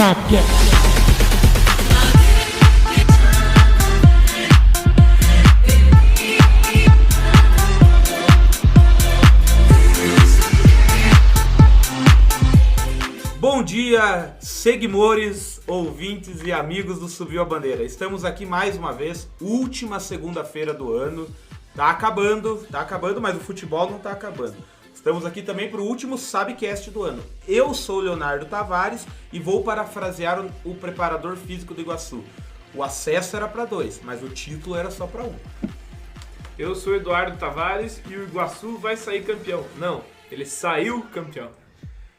ataque. Bom dia, seguidores, ouvintes e amigos do Subiu a Bandeira. Estamos aqui mais uma vez, última segunda-feira do ano. Tá acabando, mas o futebol não tá acabando. Estamos aqui também para o último Sabcast do ano. Eu sou o Leonardo Tavares e vou parafrasear o preparador físico do Iguaçu. O acesso era para 2, mas o título era só para 1. Eu sou o Eduardo Tavares e o Iguaçu vai sair campeão. Não, ele saiu campeão.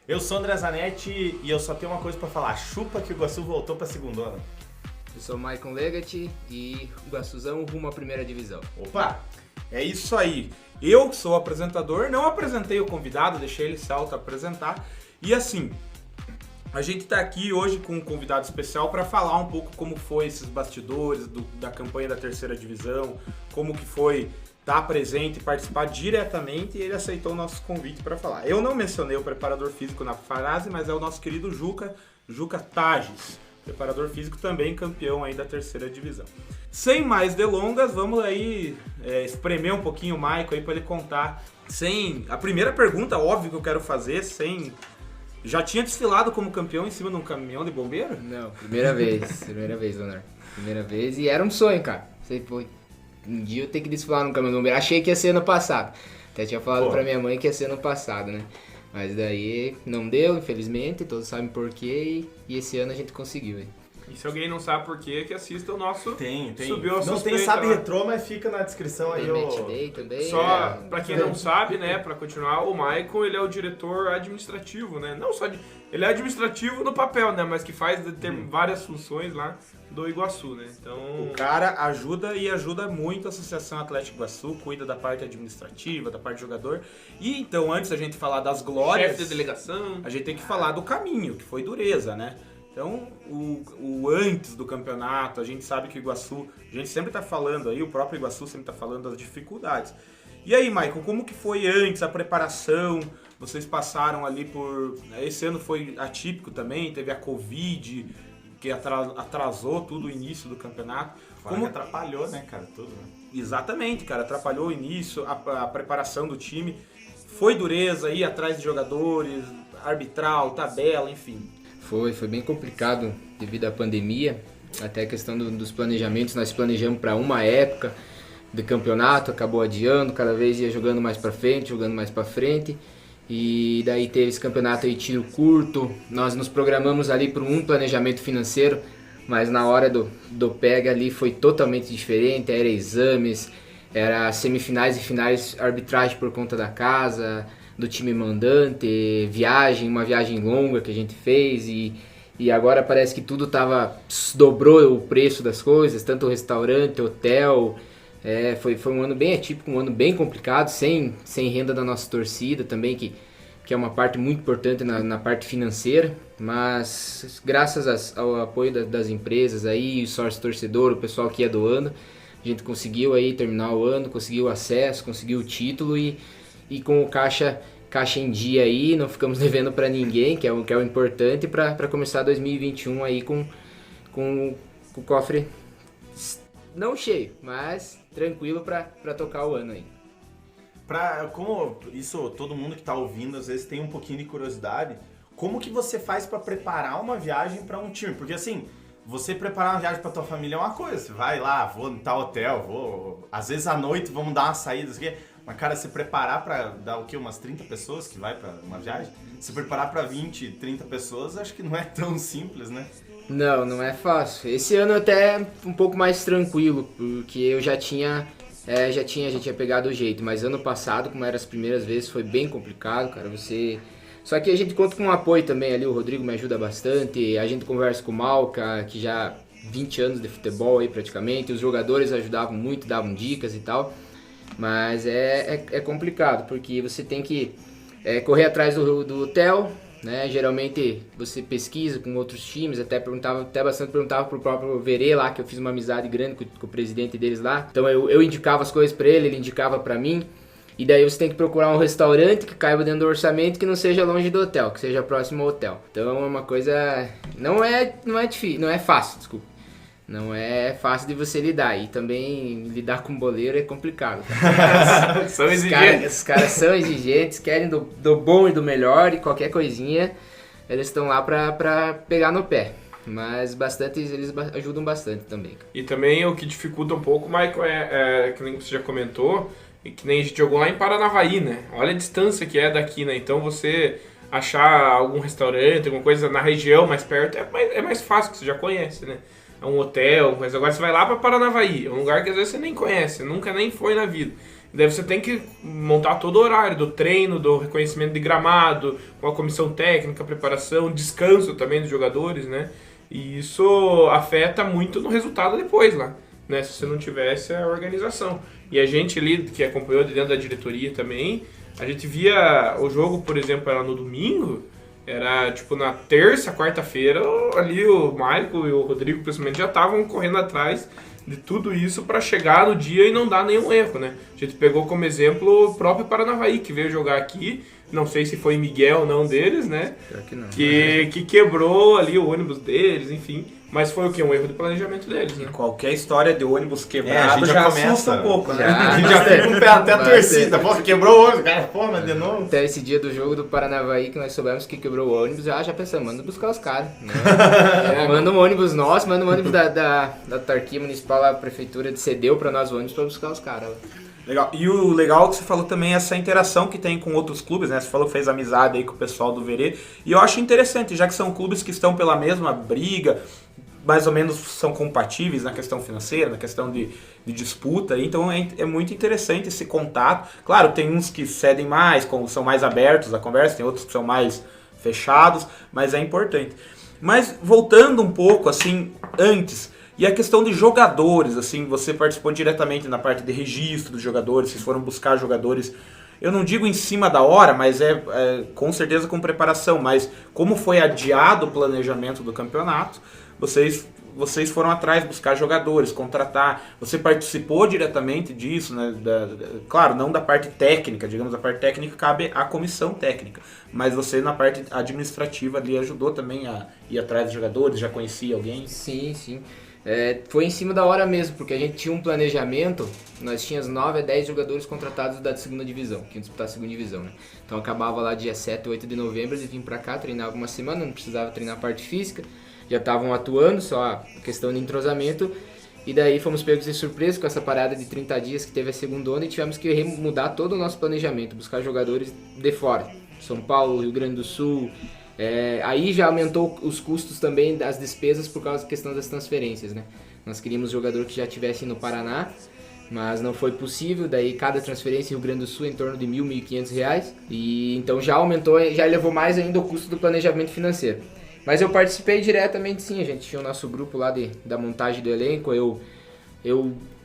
Eu sou o André Zanetti e eu só tenho uma coisa pra falar. Chupa que o Iguaçu voltou pra segundona. Eu sou o Maicon Legati e o Iguaçuzão rumo à primeira divisão. Opa, é isso aí. Eu sou o apresentador, não apresentei o convidado, deixei ele se auto-apresentar. E assim, a gente tá aqui hoje com um convidado especial para falar um pouco como foi esses bastidores da campanha da terceira divisão, como que foi estar presente e participar diretamente, e ele aceitou o nosso convite para falar. Eu não mencionei o preparador físico na frase, mas é o nosso querido Juca Tages, preparador físico também campeão aí da terceira divisão. Sem mais delongas, vamos aí espremer um pouquinho o Maicon aí para ele contar. A primeira pergunta, óbvio que eu quero fazer, já tinha desfilado como campeão em cima de um caminhão de bombeiro? Não, primeira vez, Leonardo. Primeira vez e era um sonho, cara. Sei, foi. Um dia eu tenho que desfilar no caminhão de bombeiro. Achei que ia ser ano passado. Até tinha falado pra minha mãe que ia ser ano passado, né? Mas daí não deu, infelizmente, todos sabem por quê e esse ano a gente conseguiu, hein? E se alguém não sabe por quê, que assista o nosso Tem. Subiu a Não Suspeita tem Sabe lá. Retrô, mas fica na descrição aí. Match Day também. Só pra quem não sabe, né, pra continuar, o Maicon, ele é o diretor administrativo, né? Não só ele é administrativo no papel, né, mas que faz ter várias funções lá do Iguaçu, né? Então, O cara ajuda muito a Associação Atlético Iguaçu, cuida da parte administrativa, da parte de jogador. E então, antes da gente falar das glórias, chefe de delegação. a gente tem que falar do caminho, que foi dureza, né? Então, o antes do campeonato, a gente sabe que o Iguaçu, a gente sempre tá falando aí, o próprio Iguaçu sempre tá falando das dificuldades. E aí, Maicon, como que foi antes a preparação? Vocês passaram ali por... Esse ano foi atípico também, teve a Covid, que atrasou tudo o início do campeonato. Como que atrapalhou, né, cara, tudo, né? Exatamente, cara, atrapalhou o início, a preparação do time. Foi dureza, ir atrás de jogadores, arbitral, tabela, enfim. Foi bem complicado devido à pandemia, até a questão dos planejamentos. Nós planejamos para uma época de campeonato, acabou adiando, cada vez ia jogando mais para frente, e daí teve esse campeonato aí tiro curto. Nós nos programamos ali para um planejamento financeiro, mas na hora do pega ali foi totalmente diferente, era exames, era semifinais e finais, arbitragem por conta da casa, do time mandante, uma viagem longa que a gente fez e agora parece que tudo dobrou o preço das coisas, tanto o restaurante, hotel. Foi um ano bem atípico, um ano bem complicado, sem renda da nossa torcida também, que é uma parte muito importante na parte financeira, mas graças ao apoio das empresas aí, o sócio torcedor, o pessoal que ia doando, a gente conseguiu aí terminar o ano, conseguiu o acesso, conseguiu o título e com o caixa em dia aí, não ficamos devendo para ninguém, que é o importante, para começar 2021 aí com o cofre não cheio, mas tranquilo para tocar o ano aí. Como isso, todo mundo que tá ouvindo às vezes tem um pouquinho de curiosidade, como que você faz para preparar uma viagem para um time? Porque assim, você preparar uma viagem para tua família é uma coisa, você vai lá, vou no tal hotel, às vezes à noite vamos dar uma saída, assim, mas cara, se preparar para dar o quê? Umas 30 pessoas que vai para uma viagem? Se preparar para 20, 30 pessoas, acho que não é tão simples, né? Não é fácil. Esse ano até um pouco mais tranquilo, porque eu já tinha pegado o jeito, mas ano passado, como eram as primeiras vezes, foi bem complicado, cara, Só que a gente conta com o apoio também ali, o Rodrigo me ajuda bastante, a gente conversa com o Malca, que já 20 anos de futebol aí praticamente, os jogadores ajudavam muito, davam dicas e tal, mas é complicado, porque você tem que correr atrás do hotel, né? Geralmente você pesquisa com outros times, até bastante perguntava pro próprio Verê lá, que eu fiz uma amizade grande com o presidente deles lá, então eu indicava as coisas para ele indicava para mim. E daí você tem que procurar um restaurante que caiba dentro do orçamento, que não seja longe do hotel, que seja próximo ao hotel. Então é uma coisa... Não é difícil, não é fácil, desculpa. Não é fácil de você lidar. E também lidar com boleiro é complicado. São exigentes. Os caras são exigentes, querem do bom e do melhor, e qualquer coisinha eles estão lá pra pegar no pé. Mas eles ajudam bastante também. E também o que dificulta um pouco, Michael, que nem você já comentou, e que nem a gente jogou lá em Paranavaí, né? Olha a distância que é daqui, né? Então você achar algum restaurante, alguma coisa na região mais perto, é mais fácil, que você já conhece, né? É um hotel, mas agora você vai lá pra Paranavaí, é um lugar que às vezes você nem conhece, nunca nem foi na vida. E daí você tem que montar todo o horário do treino, do reconhecimento de gramado, com a comissão técnica, preparação, descanso também dos jogadores, né? E isso afeta muito no resultado depois lá, né? Se você não tivesse a organização. E a gente ali, que acompanhou de dentro da diretoria também, a gente via o jogo, por exemplo, era no domingo, era tipo na terça, quarta-feira, ali o Michael e o Rodrigo, principalmente, já estavam correndo atrás de tudo isso para chegar no dia e não dar nenhum erro, né? A gente pegou como exemplo o próprio Paranavaí, que veio jogar aqui, não sei se foi Miguel ou não deles, né? Pior que não. Que quebrou ali o ônibus deles, enfim. Mas foi o quê? Um erro de planejamento deles, né? Qualquer história de ônibus a quebrado gente já começa assusta um pouco, né? A gente já fica com o pé até a torcida. Pô, quebrou o ônibus, cara. Pô, mas de novo. Até esse dia do jogo do Paranavaí, que nós soubemos que quebrou o ônibus, já pensamos, manda buscar os caras. Né? Manda um ônibus nosso, manda um ônibus da autarquia municipal, a prefeitura cedeu pra nós o ônibus pra buscar os caras. Legal. E o legal que você falou também é essa interação que tem com outros clubes, né? Você falou que fez amizade aí com o pessoal do Verê. E eu acho interessante, já que são clubes que estão pela mesma briga, mais ou menos são compatíveis na questão financeira, na questão de disputa, então é muito interessante esse contato. Claro, tem uns que cedem mais, são mais abertos à conversa, tem outros que são mais fechados, mas é importante. Mas voltando um pouco, assim, antes, e a questão de jogadores, assim, você participou diretamente na parte de registro dos jogadores, vocês foram buscar jogadores, eu não digo em cima da hora, mas com certeza com preparação, mas como foi adiado o planejamento do campeonato, vocês foram atrás buscar jogadores, contratar. Você participou diretamente disso, né? Claro, não da parte técnica, digamos, a parte técnica cabe à comissão técnica, mas você na parte administrativa ali ajudou também a ir atrás de jogadores, já conhecia alguém? Sim. Foi em cima da hora mesmo, porque a gente tinha um planejamento, nós tínhamos 9 a 10 jogadores contratados da segunda divisão, que iam disputar a segunda divisão, né? Então acabava lá dia 7 ou 8 de novembro, eles vinham pra cá, treinavam uma semana, não precisava treinar a parte física, já estavam atuando, só a questão de entrosamento, e daí fomos pegos de surpresa com essa parada de 30 dias que teve a segunda onda e tivemos que mudar todo o nosso planejamento, buscar jogadores de fora, São Paulo, Rio Grande do Sul. Aí já aumentou os custos também das despesas por causa da questão das transferências, né? Nós queríamos jogador que já estivesse no Paraná, mas não foi possível, daí cada transferência em Rio Grande do Sul em torno de R$ 1.000, R$ 1.500, e então já aumentou, já elevou mais ainda o custo do planejamento financeiro. Mas eu participei diretamente sim, a gente tinha o nosso grupo lá da montagem do elenco, eu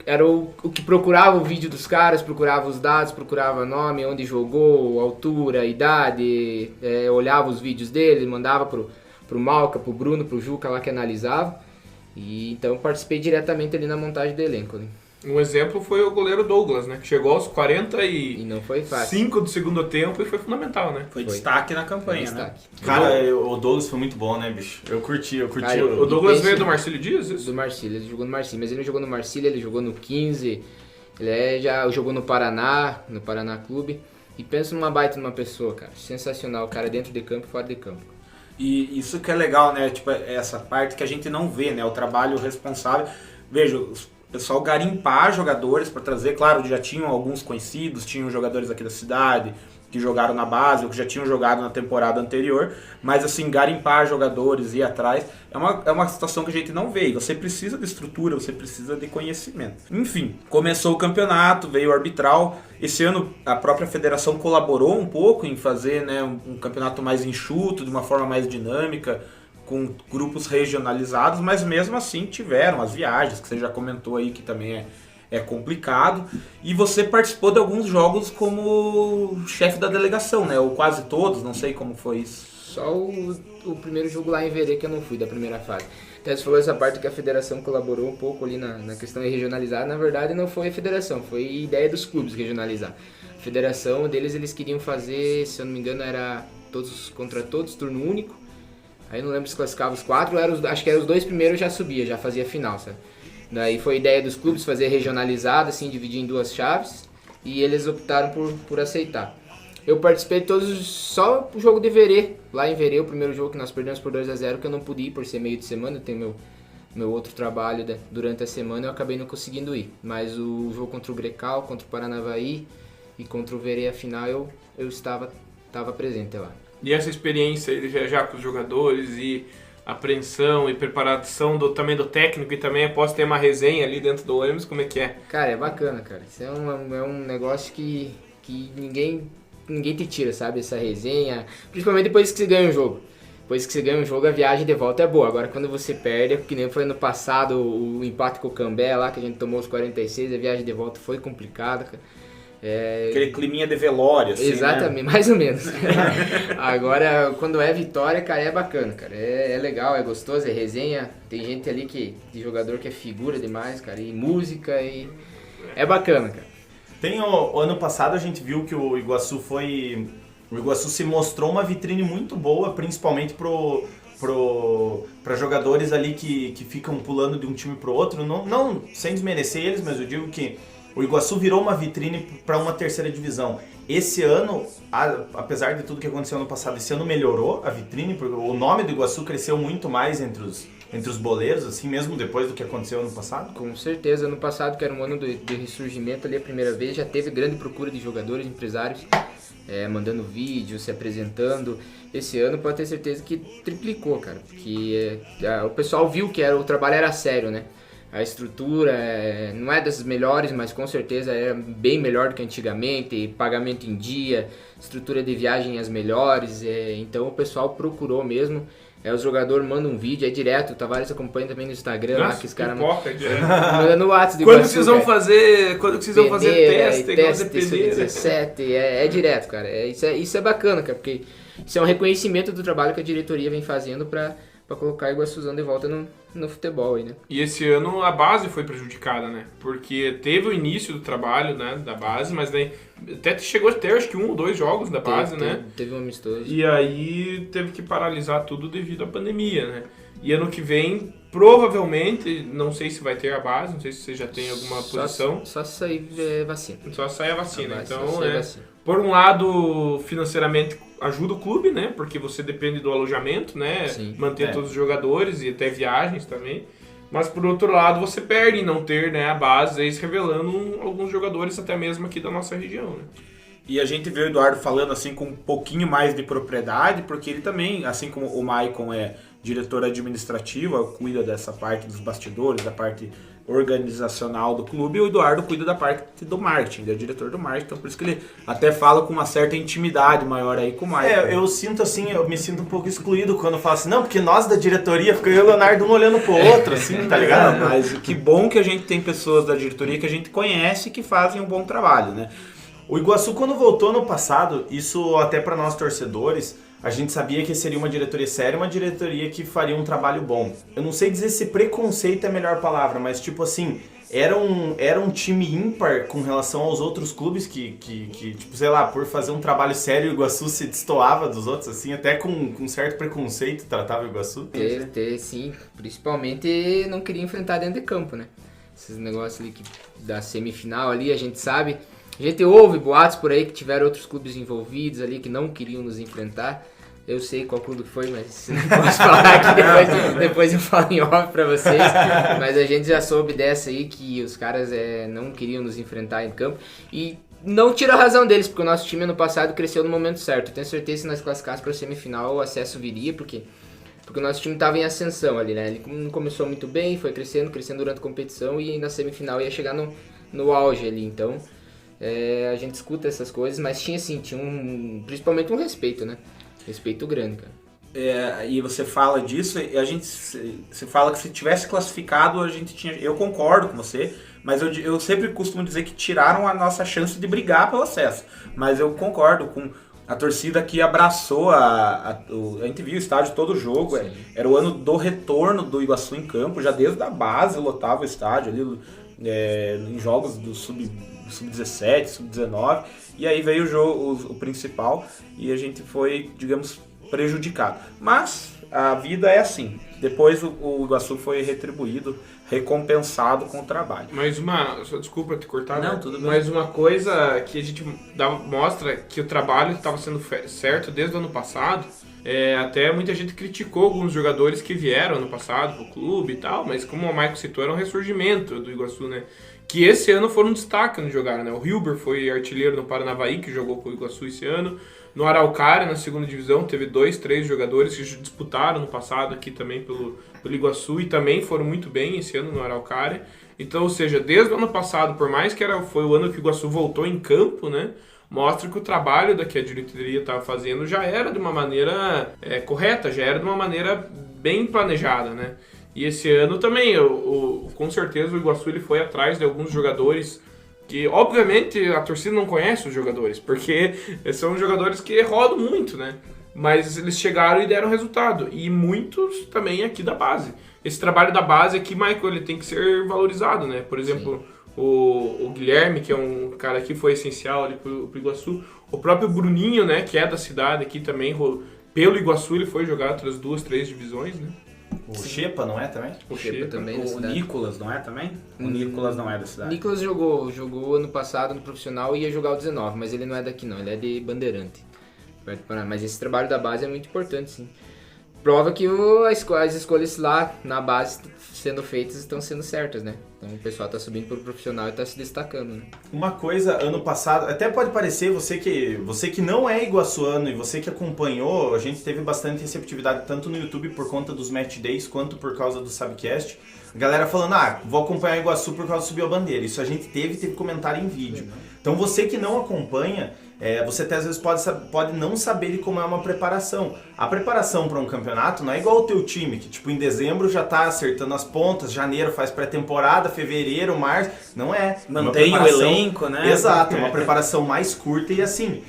era o que procurava o vídeo dos caras, procurava os dados, procurava nome, onde jogou, altura, idade, olhava os vídeos dele, mandava pro Malca, pro Bruno, pro Juca lá que analisava. E então participei diretamente ali na montagem do elenco. Né? Um exemplo foi o goleiro Douglas, né? Que chegou aos 45 e não foi fácil. do segundo tempo e foi fundamental, né? Foi destaque na campanha, né? Cara, o Douglas foi muito bom, né, bicho? Eu curti. Cara, o Douglas veio do Marcílio Dias? Isso? Do Marcílio, ele jogou no Marcílio, mas ele não jogou no Marcílio, ele jogou no 15, ele já jogou no Paraná Clube. E pensa numa baita numa pessoa, cara. Sensacional, cara, dentro de campo e fora de campo. E isso que é legal, né? Tipo, essa parte que a gente não vê, né? O trabalho responsável. Veja, o pessoal garimpar jogadores para trazer, claro, já tinham alguns conhecidos, tinham jogadores aqui da cidade que jogaram na base ou que já tinham jogado na temporada anterior, mas assim, garimpar jogadores e ir atrás é uma situação que a gente não vê, e você precisa de estrutura, você precisa de conhecimento. Enfim, começou o campeonato, veio o arbitral, esse ano a própria federação colaborou um pouco em fazer, né, um campeonato mais enxuto, de uma forma mais dinâmica, com grupos regionalizados, mas mesmo assim tiveram as viagens, que você já comentou aí que também é complicado. E você participou de alguns jogos como chefe da delegação, né? Ou quase todos, não sei como foi isso. Só o primeiro jogo lá em Verê que eu não fui, da primeira fase. Então você falou essa parte que a federação colaborou um pouco ali na questão de regionalizar. Na verdade não foi a federação, foi ideia dos clubes regionalizar. federação deles, eles queriam fazer, se eu não me engano, era todos contra todos, turno único. Aí eu não lembro se classificava os 4, acho que eram os 2 primeiros já subia, já fazia final, sabe? Daí foi a ideia dos clubes fazer regionalizado, assim, dividir em 2 chaves, e eles optaram por aceitar. Eu participei de todos, só o jogo de Verê, lá em Verê, o primeiro jogo que nós perdemos por 2-0, que eu não pude ir por ser meio de semana, eu tenho meu outro trabalho durante a semana, eu acabei não conseguindo ir. Mas o jogo contra o Grecal, contra o Paranavaí e contra o Verê, a final, eu estava presente lá. E essa experiência de viajar com os jogadores e apreensão e preparação também do técnico e também após ter uma resenha ali dentro do ônibus, como é que é? Cara, é bacana, cara. Isso é um negócio que ninguém te tira, sabe? Essa resenha, principalmente depois que você ganha um jogo. Depois que você ganha um jogo, a viagem de volta é boa. Agora, quando você perde, que nem foi no passado, o empate com o Cambé lá, que a gente tomou os 46, a viagem de volta foi complicada, cara. Aquele climinha de velório, assim, exatamente, né? mais ou menos. Agora, quando é vitória, cara, é bacana, cara. É legal, é gostoso, é resenha. Tem gente ali de jogador que é figura demais, cara, e música, e é bacana, cara. O ano passado a gente viu que o Iguaçu se mostrou uma vitrine muito boa, principalmente para jogadores ali que ficam pulando de um time pro outro. Não sem desmerecer eles, mas eu digo que o Iguaçu virou uma vitrine para uma terceira divisão. Esse ano, apesar de tudo que aconteceu ano passado, esse ano melhorou a vitrine, porque o nome do Iguaçu cresceu muito mais entre os boleiros, assim mesmo depois do que aconteceu ano passado? Com certeza, ano passado, que era um ano de ressurgimento ali a primeira vez, já teve grande procura de jogadores, empresários, mandando vídeo, se apresentando. Esse ano pode ter certeza que triplicou, cara, porque o pessoal viu que o trabalho era sério, né? A estrutura não é das melhores, mas com certeza é bem melhor do que antigamente, pagamento em dia, estrutura de viagem as melhores, então o pessoal procurou mesmo. Os jogadores mandam um vídeo, direto, o Tavares acompanha também no Instagram. Nossa, lá, que os caras mandam no WhatsApp. Quando vocês vão fazer teste teste sub-17, é direto, cara. Isso é bacana, cara, porque isso é um reconhecimento do trabalho que a diretoria vem fazendo para colocar o Iguaçuzão de volta no futebol aí, né? E esse ano a base foi prejudicada, né? Porque teve o início do trabalho, né, da base, mas daí até chegou a ter acho que 1 ou 2 jogos da base, né? Teve um amistoso. E aí teve que paralisar tudo devido à pandemia, né? E ano que vem, provavelmente, não sei se vai ter a base, não sei se você já tem alguma posição. Só se sair vacina. Só sair a vacina. Então, vacina. Por um lado, financeiramente ajuda o clube, né? Porque você depende do alojamento, né? Sim. Manter todos os jogadores e até viagens também. Mas por outro lado, você perde em não ter, né, a base, aí revelando alguns jogadores até mesmo aqui da nossa região, né? E a gente vê o Eduardo falando assim com um pouquinho mais de propriedade, porque ele também, assim como o Maicon é diretor administrativo, cuida dessa parte dos bastidores, da parte organizacional do clube, e o Eduardo cuida da parte do marketing, ele é diretor do marketing, então por isso que ele até fala com uma certa intimidade maior aí com o Maicon. Eu sinto assim, eu me sinto um pouco excluído quando eu falo assim, não, porque nós da diretoria, fica eu e o Leonardo um olhando pro outro, assim, tá ligado? Mas que bom que a gente tem pessoas da diretoria que a gente conhece que fazem um bom trabalho, né? O Iguaçu, quando voltou no passado, isso até para nós torcedores, a gente sabia que seria uma diretoria séria, uma diretoria que faria um trabalho bom. Eu não sei dizer se preconceito é a melhor palavra, mas tipo assim, era um time ímpar com relação aos outros clubes que tipo, sei lá, por fazer um trabalho sério, o Iguaçu se destoava dos outros, assim, até com certo preconceito tratava o Iguaçu. Sim, principalmente não queria enfrentar dentro de campo, né? Esses negócios ali da semifinal ali, a gente sabe... A gente ouve boatos por aí que tiveram outros clubes envolvidos ali que não queriam nos enfrentar. Eu sei qual clube foi, mas não posso falar aqui, depois eu falo em off pra vocês. Mas a gente já soube dessa aí que os caras não queriam nos enfrentar em campo. E não tira a razão deles, porque o nosso time ano passado cresceu no momento certo. Eu tenho certeza que se nós classificássemos para a semifinal o acesso viria, porque o nosso time estava em ascensão ali, né? Ele não começou muito bem, foi crescendo durante a competição e na semifinal ia chegar no auge ali, então... a gente escuta essas coisas, mas tinha principalmente um respeito, né? Respeito grande, cara. E você fala disso, você fala que se tivesse classificado, a gente tinha... Eu concordo com você, mas eu sempre costumo dizer que tiraram a nossa chance de brigar pelo acesso. Mas eu concordo com a torcida que abraçou, a gente viu o estádio todo o jogo, era o ano do retorno do Iguaçu em campo, já desde a base lotava o estádio ali, em jogos do sub-17, sub-19, e aí veio o principal e a gente foi, digamos, prejudicado. Mas a vida é assim. Depois o Iguaçu foi retribuído, recompensado com o trabalho. Desculpa te cortar, Não, tudo bem. Mas uma coisa que a gente mostra que o trabalho estava sendo certo desde o ano passado. Até muita gente criticou alguns jogadores que vieram ano passado pro clube e tal, mas como o Michael citou, era um ressurgimento do Iguaçu, né? Que esse ano foram um destaque no jogar, né? O Hilber foi artilheiro no Paranavaí, que jogou com o Iguaçu esse ano. No Araucária, na segunda divisão, teve 2, 3 jogadores que disputaram no passado aqui também pelo Iguaçu e também foram muito bem esse ano no Araucária. Então, ou seja, desde o ano passado, por mais que foi o ano que o Iguaçu voltou em campo, né? Mostra que o trabalho que a diretoria estava fazendo já era de uma maneira correta, já era de uma maneira bem planejada, né? E esse ano também, com certeza o Iguaçu ele foi atrás de alguns jogadores que, obviamente, a torcida não conhece os jogadores, porque são jogadores que rodam muito, né? Mas eles chegaram e deram resultado. E muitos também aqui da base. Esse trabalho da base aqui, Michael, ele tem que ser valorizado, né? Por exemplo, o Guilherme, que é um cara que foi essencial ali pro Iguaçu. O próprio Bruninho, né? Que é da cidade aqui também. Pelo Iguaçu ele foi jogar outras 2, 3 divisões, né? O Xepa, não é também? O Xepa também. O Nicolas, não é também? O Nicolas não é da cidade. Nicolas jogou ano passado no profissional e ia jogar o 19, mas ele não é daqui não, ele é de Bandeirante. Mas esse trabalho da base é muito importante, sim. Prova que as escolhas lá na base sendo feitas estão sendo certas, né? Então o pessoal está subindo para o profissional e está se destacando, né? Uma coisa, ano passado, até pode parecer, você que não é iguaçuano e você que acompanhou, a gente teve bastante receptividade tanto no YouTube por conta dos Match Days quanto por causa do Subcast. A galera falando, vou acompanhar o Iguaçu por causa do Subiu a Bandeira. Isso a gente teve comentário em vídeo. Então você que não acompanha, você até às vezes pode não saber de como é uma preparação. A preparação para um campeonato não é igual o teu time, que tipo em dezembro já tá acertando as pontas, janeiro faz pré-temporada, fevereiro, março. Não é. Mantém o elenco, né? Exato, uma preparação mais curta e assim,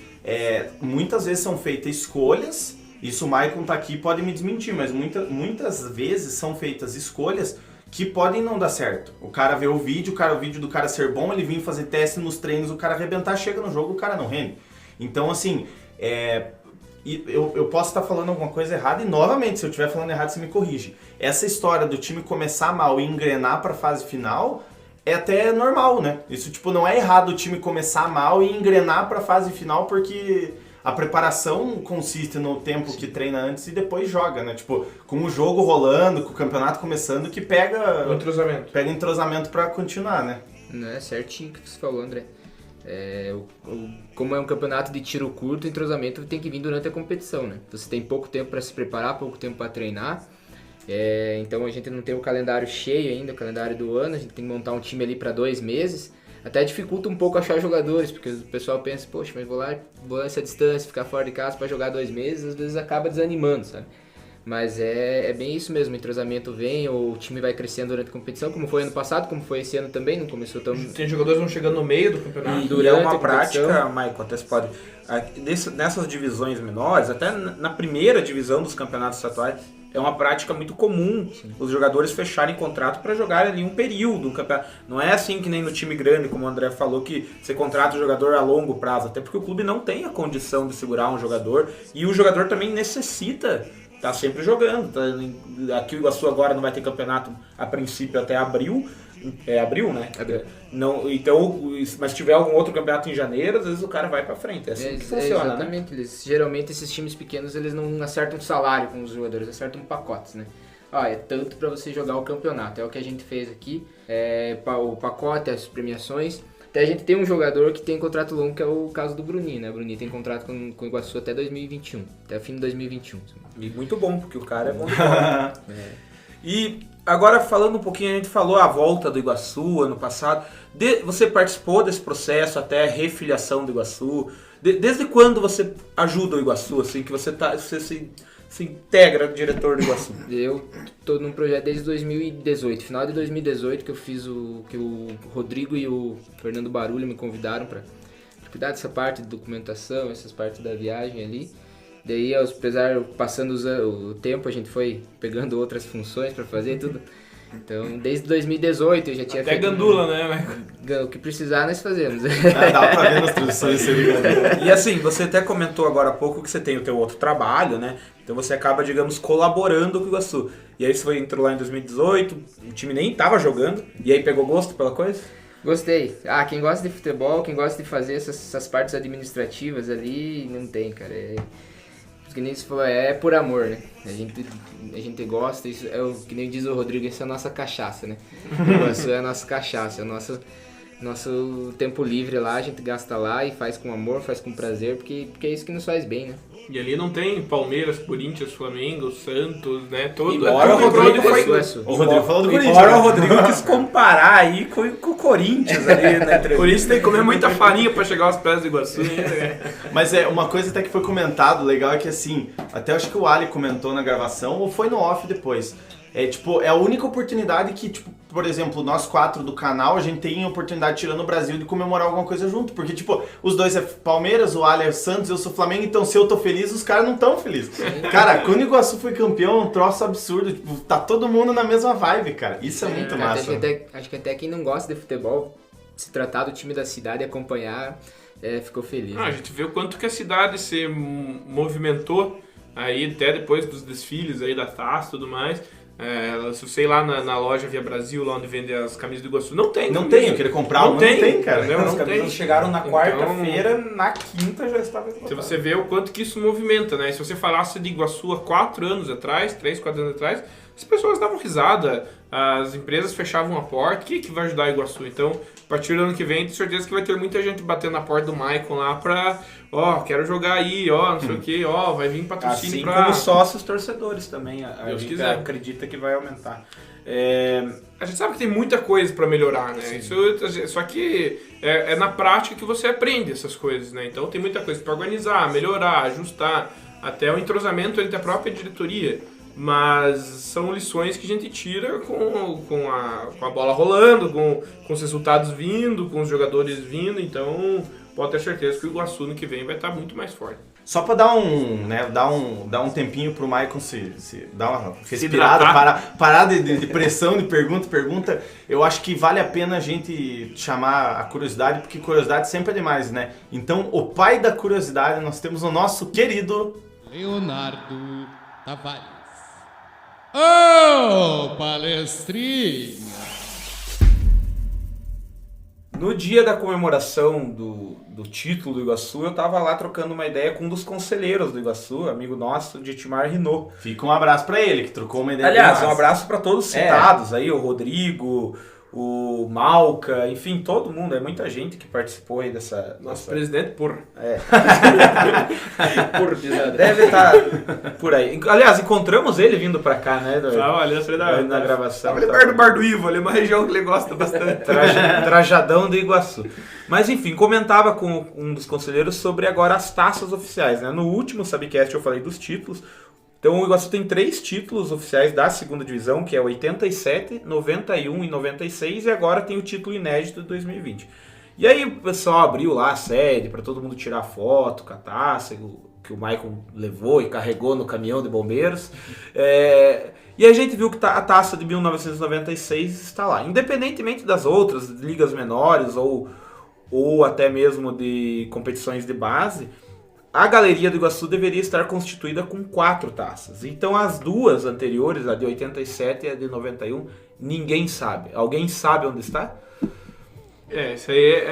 muitas vezes são feitas escolhas, isso o Maicon tá aqui pode me desmentir, mas muitas vezes são feitas escolhas que podem não dar certo. O cara vê o vídeo do cara ser bom, ele vir fazer teste nos treinos, o cara arrebentar, chega no jogo, o cara não rende. Então, assim, eu posso estar falando alguma coisa errada e, novamente, se eu estiver falando errado, você me corrige. Essa história do time começar mal e engrenar para a fase final é até normal, né? Isso, tipo, não é errado o time começar mal e engrenar para a fase final porque a preparação consiste no tempo que treina antes e depois joga, né? Tipo, com o jogo rolando, com o campeonato começando, que pega entrosamento pra continuar, né? Não é certinho o que você falou, André. Como é um campeonato de tiro curto, o entrosamento tem que vir durante a competição, né? Você tem pouco tempo para se preparar, pouco tempo para treinar. Então a gente não tem o calendário cheio ainda, o calendário do ano, a gente tem que montar um time ali para 2 meses. Até dificulta um pouco achar jogadores, porque o pessoal pensa, poxa, mas vou essa distância, ficar fora de casa para jogar 2 meses, às vezes acaba desanimando, sabe? Mas é bem isso mesmo, o entrosamento vem, o time vai crescendo durante a competição, como foi ano passado, como foi esse ano também, não começou tão... Tem jogadores que vão chegando no meio do campeonato. E é uma prática, Michael, até se pode... Nessas divisões menores, até na primeira divisão dos campeonatos estaduais, é uma prática muito comum. Sim. Os jogadores fecharem contrato para jogar ali um período, um campeonato. Não é assim que nem no time grande, como o André falou, que você contrata o jogador a longo prazo, até porque o clube não tem a condição de segurar um jogador e o jogador também necessita estar sempre jogando. Aqui o Iguaçu agora não vai ter campeonato a princípio até abril. É abril, né? Abril. Não, então, mas se tiver algum outro campeonato em janeiro, às vezes o cara vai pra frente. É assim que funciona, exatamente, né? Geralmente esses times pequenos, eles não acertam salário com os jogadores, acertam pacotes, né? É tanto pra você jogar o campeonato, é o que a gente fez aqui, o pacote, as premiações. Até a gente tem um jogador que tem contrato longo, que é o caso do Bruninho, né? O Bruninho tem contrato com o Iguaçu até 2021, até o fim de 2021. E muito bom, porque o cara é bom de bola. E agora falando um pouquinho, a gente falou a volta do Iguaçu ano passado. Você participou desse processo até a refiliação do Iguaçu? Desde quando você ajuda o Iguaçu, assim, que você se integra no diretor do Iguaçu? Eu tô num projeto desde 2018, final de 2018, que eu fiz que o Rodrigo e o Fernando Barulho me convidaram para cuidar dessa parte de documentação, essas partes da viagem ali. Daí, apesar passando o tempo, a gente foi pegando outras funções para fazer tudo. Então, desde 2018 eu já tinha Até feito... gandula, né, Michael? O que precisar nós fazemos. Dá pra ver nas traduções se ele E assim, você até comentou agora há pouco que você tem o teu outro trabalho, né? Então você acaba, digamos, colaborando com o Iguaçu. E aí você entrou lá em 2018, o time nem tava jogando, e aí pegou gosto pela coisa? Gostei. Quem gosta de futebol, quem gosta de fazer essas partes administrativas ali, não tem, cara. Que nem você falou, é por amor, né? A gente gosta, isso é o que nem diz o Rodrigo, isso é a nossa cachaça, né? O Iguaçu é a nossa cachaça, é o nosso tempo livre lá, a gente gasta lá e faz com amor, faz com prazer, porque é isso que nos faz bem, né? E ali não tem Palmeiras, Corinthians, Flamengo, Santos, né? Todo Embora tudo o Rodrigo igual de foi- Iguaçu. O Rodrigo falou do Corinthians. Embora né? o Rodrigo quis comparar aí com o Corinthians ali, né? Por isso tem que comer muita farinha pra chegar aos pés do Iguaçu ainda, né? Mas uma coisa até que foi comentado, legal, é que assim, até acho que o Ali comentou na gravação, ou foi no off depois. É a única oportunidade que, tipo, por exemplo, nós 4 do canal, a gente tem a oportunidade, tirando o Brasil, de comemorar alguma coisa junto. Porque, tipo, os dois é Palmeiras, o Ali é Santos, eu sou Flamengo, então se eu tô feliz, os caras não tão felizes. Cara, quando o Iguaçu foi campeão, é um troço absurdo. Tipo, tá todo mundo na mesma vibe, cara. Isso é muito Cara, massa. acho que até quem não gosta de futebol, se tratar do time da cidade e acompanhar, ficou feliz. A Né? gente vê o quanto que a cidade se movimentou aí até depois dos desfiles aí da taça e tudo mais. Se você ir lá na loja Via Brasil, lá onde vende as camisas do Iguaçu, não tem. Não camisa. tem, eu queria comprar Não uma, tem, não tem, cara. entendeu? As Não camisas tem. chegaram na Então- quarta-feira, na quinta já estava Se esgotado. você vê o quanto que isso movimenta, né? Se você falasse de Iguaçu há 4 anos atrás, 3, 4 anos atrás, as pessoas davam risada, as empresas fechavam a porta. O que vai ajudar Iguaçu? Então, a partir do ano que vem, tenho certeza que vai ter muita gente batendo na porta do Maicon lá pra, quero jogar aí, não sei o que, vai vir patrocínio Assim pra... como sócios torcedores também, a Deus gente quiser. acredita que vai aumentar. A gente sabe que tem muita coisa pra melhorar, né? Só que é na prática que você aprende essas coisas, né? Então tem muita coisa pra organizar, melhorar, ajustar, até o entrosamento entre a própria diretoria. Mas são lições que a gente tira com a bola rolando, com os resultados vindo, com os jogadores vindo. Então pode ter certeza que o Iguaçu no que vem vai estar muito mais forte. Só pra dar um tempinho pro Maicon se dar uma respirada, hidratar. parar de pressão, de pergunta, eu acho que vale a pena a gente chamar a curiosidade, porque curiosidade sempre é demais, né? Então, o pai da curiosidade, nós temos o nosso querido... Leonardo Tavares. Ô, palestrinha! No dia da comemoração do título do Iguaçu, eu tava lá trocando uma ideia com um dos conselheiros do Iguaçu, amigo nosso, Dietmar Rinot. Fica um abraço pra ele, que trocou uma ideia. Aliás, bem um massa. abraço para todos os citados aí, o Rodrigo, o Malca, enfim, todo mundo, é muita gente que participou aí dessa... Nosso presidente, porra. Deve estar por aí. Aliás, encontramos ele vindo pra cá, né? Ali na frente na gravação. Ali perto do Bar do Ivo, ali é uma região que ele gosta bastante. Trajadão do Iguaçu. Mas enfim, comentava com um dos conselheiros sobre agora as taças oficiais, né? No último Sabcast eu falei dos títulos. Então o Iguaçu tem 3 títulos oficiais da segunda divisão, que é 87, 91 e 96, e agora tem o título inédito de 2020. E aí o pessoal abriu lá a sede para todo mundo tirar foto com a taça que o Maicon levou e carregou no caminhão de bombeiros. E a gente viu que a taça de 1996 está lá. Independentemente das outras ligas menores ou até mesmo de competições de base, a galeria do Iguaçu deveria estar constituída com 4 taças. Então as 2 anteriores, a de 87 e a de 91, ninguém sabe. Alguém sabe onde está? Isso aí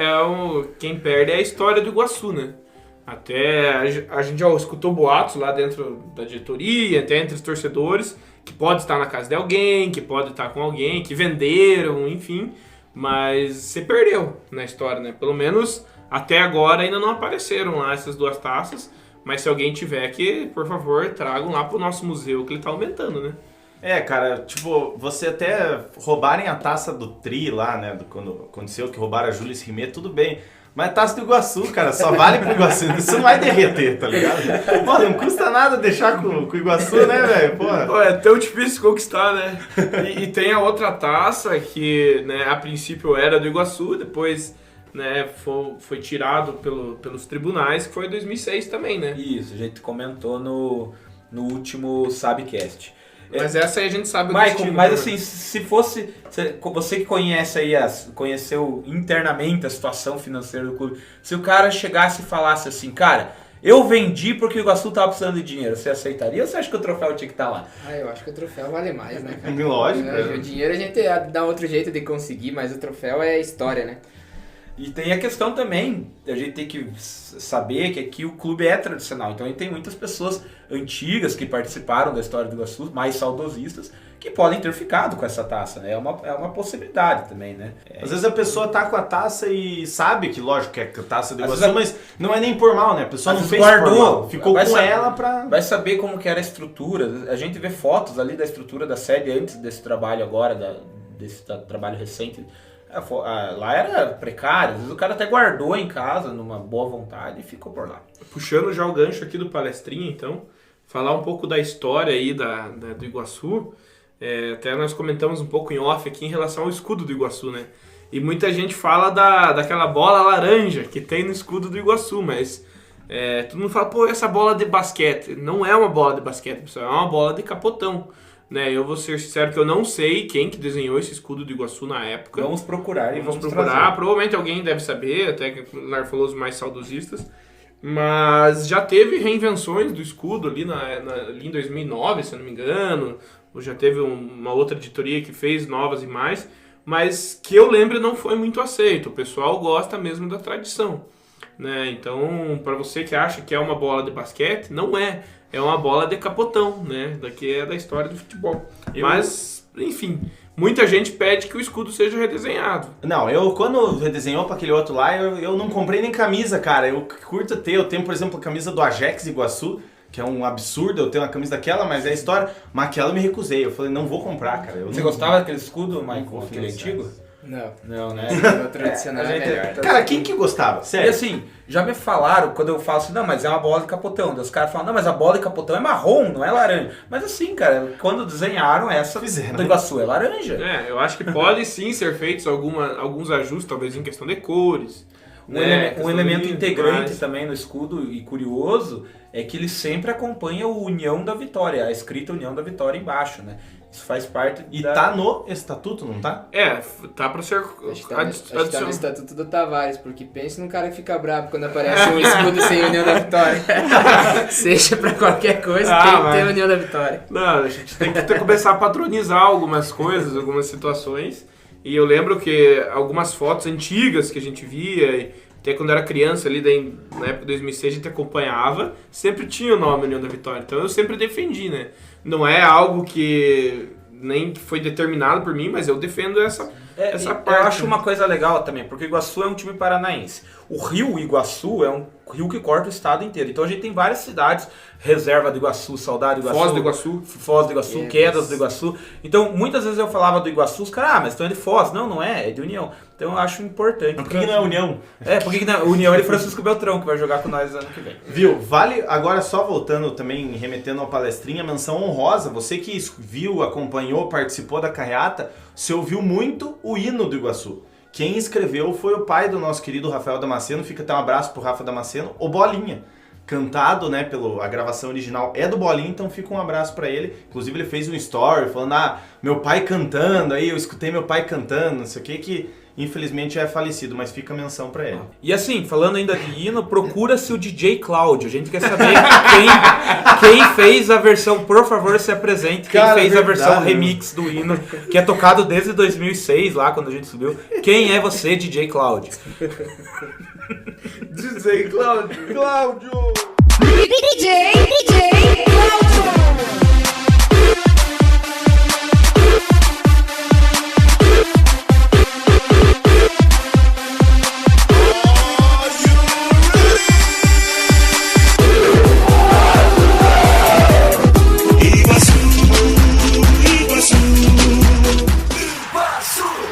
quem perde é a história do Iguaçu, né? Até a gente já escutou boatos lá dentro da diretoria, até entre os torcedores, que pode estar na casa de alguém, que pode estar com alguém, que venderam, enfim. Mas você perdeu na história, né? Pelo menos até agora ainda não apareceram lá essas 2 taças. Mas se alguém tiver aqui, por favor, tragam lá pro nosso museu, que ele tá aumentando, né? Cara, tipo, você até roubarem a taça do Tri lá, né? Quando aconteceu que roubaram a Jules Rimet, tudo bem. Mas a taça do Iguaçu, cara, só vale pro Iguaçu. Isso não vai derreter, tá ligado? Pô, não custa nada deixar com o Iguaçu, né, velho? Pô, É tão difícil conquistar, né? E tem a outra taça que, né, a princípio era do Iguaçu, depois, né, foi tirado pelos tribunais, que foi em 2006 também, né? Isso, a gente comentou no último Sabcast. Mas essa aí a gente sabe o Michael, destino, mas né? assim, se fosse... Você que conhece aí, conheceu internamente a situação financeira do clube, se o cara chegasse e falasse assim, cara, eu vendi porque o Iguaçu tava precisando de dinheiro, você aceitaria ou você acha que o troféu tinha que estar lá? Eu acho que o troféu vale mais, né, cara? Lógico. O dinheiro a gente dá outro jeito de conseguir, mas o troféu é história, né? E tem a questão também, a gente tem que saber que aqui o clube é tradicional, então a gente tem muitas pessoas antigas que participaram da história do Iguaçu, mais saudosistas, que podem ter ficado com essa taça, né? É uma possibilidade também, né? Às vezes a pessoa tá com a taça e sabe que, lógico, que é a taça do Às Iguaçu, vezes mas não é nem por mal, né? A pessoa às não vezes fez por guardou, mal, ficou vai com saber- ela pra... Vai saber como que era a estrutura, a gente vê fotos ali da estrutura da sede antes desse trabalho agora, desse trabalho recente. Lá era precário, às vezes o cara até guardou em casa numa boa vontade e ficou por lá. Puxando já o gancho aqui do Palestrinha, então, falar um pouco da história aí do Iguaçu. Até nós comentamos um pouco em off aqui em relação ao escudo do Iguaçu, né? E muita gente fala daquela bola laranja que tem no escudo do Iguaçu, mas todo mundo fala, pô, essa bola de basquete. Não é uma bola de basquete, pessoal, é uma bola de capotão. Né, eu vou ser sincero que eu não sei quem que desenhou esse escudo do Iguaçu na época. Vamos procurar e Vamos vamos procurar. trazer. Provavelmente alguém deve saber, até que o Lar falou os mais saudosistas. Mas já teve reinvenções do escudo ali, ali em 2009, se eu não me engano. Ou já teve uma outra editoria que fez novas e mais. Mas que eu lembro não foi muito aceito. O pessoal gosta mesmo da tradição. Né? Então, para você que acha que é uma bola de basquete, não é. É uma bola de capotão, né? Daqui é da história do futebol. Mas, enfim, muita gente pede que o escudo seja redesenhado. Não, quando redesenhou pra aquele outro lá, eu não comprei nem camisa, cara. Eu curto ter, eu tenho, por exemplo, a camisa do Ajax Iguaçu, que é um absurdo eu ter uma camisa daquela, mas é a história. Mas aquela eu me recusei, eu falei, não vou comprar, cara. Você gostava daquele escudo, Michael, aquele antigo? Não, né? O tradicional é melhor. Cara, quem que gostava? E Sério. assim, já me falaram, quando eu falo assim, não, mas é uma bola de capotão. Daí os caras falam, não, mas a bola de capotão é marrom, não é laranja. Mas assim, cara, quando desenharam essa Fizeram, do Iguaçu é laranja. Eu acho que pode sim ser feitos alguns ajustes, talvez em questão de cores. Um elemento de integrante mas- também no escudo e curioso é que ele sempre acompanha o União da Vitória, a escrita União da Vitória embaixo, né? Isso faz parte E da... tá no estatuto, não tá? Tá pra ser Acho que tá no adicionado. Estatuto do Tavares, porque pensa num cara que fica bravo quando aparece um escudo sem União da Vitória. Seja pra qualquer coisa, tem que ter União da Vitória. Não, a gente tem que começar a patronizar algumas coisas, algumas situações. E eu lembro que algumas fotos antigas que a gente via, e até quando era criança ali, na época de 2006, a gente acompanhava, sempre tinha o nome União da Vitória. Então eu sempre defendi, né? Não é algo que nem foi determinado por mim, mas eu defendo essa parte. Eu acho uma coisa legal também, porque o Iguaçu é um time paranaense. O rio Iguaçu é um rio que corta o estado inteiro. Então a gente tem várias cidades, Reserva do Iguaçu, Saudade do Iguaçu, Foz do Iguaçu, Quedas do Iguaçu. Então muitas vezes eu falava do Iguaçu, os caras, mas estão de Foz. Não é de União. Então eu acho importante. Por que não é União? Por que não é? União é Francisco Beltrão, que vai jogar com nós ano que vem. Viu? Vale, agora só voltando também, remetendo ao palestrinha, menção honrosa, você que viu, acompanhou, participou da carreata, você ouviu muito o hino do Iguaçu. Quem escreveu foi o pai do nosso querido Rafael Damasceno, fica até um abraço pro Rafa Damasceno, o Bolinha. Cantado, né, a gravação original é do Bolinha, então fica um abraço pra ele. Inclusive ele fez um story falando, meu pai cantando, aí eu escutei meu pai cantando, não sei o que infelizmente já é falecido, mas fica a menção pra ele. E assim, falando ainda de hino, procura-se o DJ Cláudio. A gente quer saber quem fez a versão, por favor, se apresente. Quem Cara, fez a versão verdade, remix do hino, que é tocado desde 2006, lá quando a gente subiu. Quem é você, DJ Cláudio? Dizer, Cláudio. DJ Cláudio.